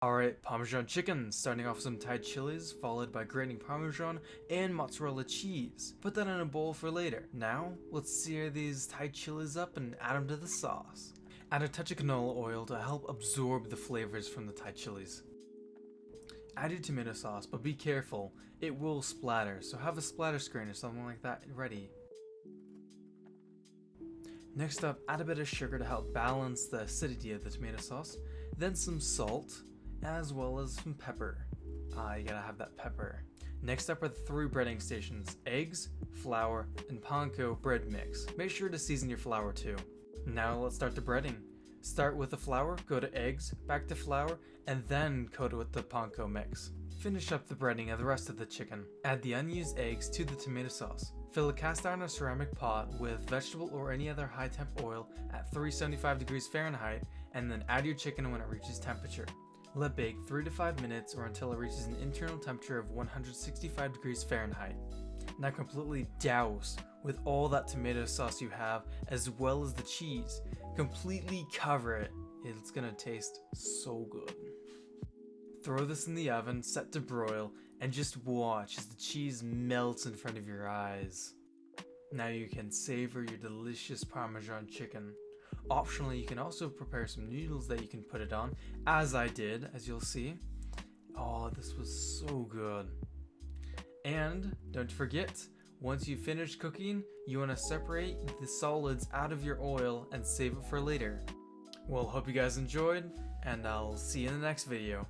Alright, Parmesan chicken, starting off with some Thai chilies, followed by grating Parmesan and mozzarella cheese. Put that in a bowl for later. Now, let's sear these Thai chilies up and add them to the sauce. Add a touch of canola oil to help absorb the flavors from the Thai chilies. Add your tomato sauce, but be careful, it will splatter, so have a splatter screen or something like that ready. Next up, add a bit of sugar to help balance the acidity of the tomato sauce, then some salt, as well as some pepper. You gotta have that pepper. Next up are the 3 breading stations: eggs, flour, and panko bread mix. Make sure to season your flour too. Now let's start the breading. Start with the flour, go to eggs, back to flour, and then coat it with the panko mix. Finish up the breading of the rest of the chicken. Add the unused eggs to the tomato sauce. Fill a cast iron or ceramic pot with vegetable or any other high temp oil at 375 degrees Fahrenheit, and then add your chicken when it reaches temperature. Let bake 3 to 5 minutes or until it reaches an internal temperature of 165 degrees Fahrenheit. Now completely douse with all that tomato sauce you have, as well as the cheese. Completely cover it. It's gonna taste so good. Throw this in the oven, set to broil, and just watch as the cheese melts in front of your eyes. Now you can savor your delicious Parmesan chicken. Optionally, you can also prepare some noodles that you can put it on, as I did, as you'll see. Oh, this was so good. And don't forget, once you finish cooking, you want to separate the solids out of your oil and save it for later. Well, hope you guys enjoyed, and I'll see you in the next video.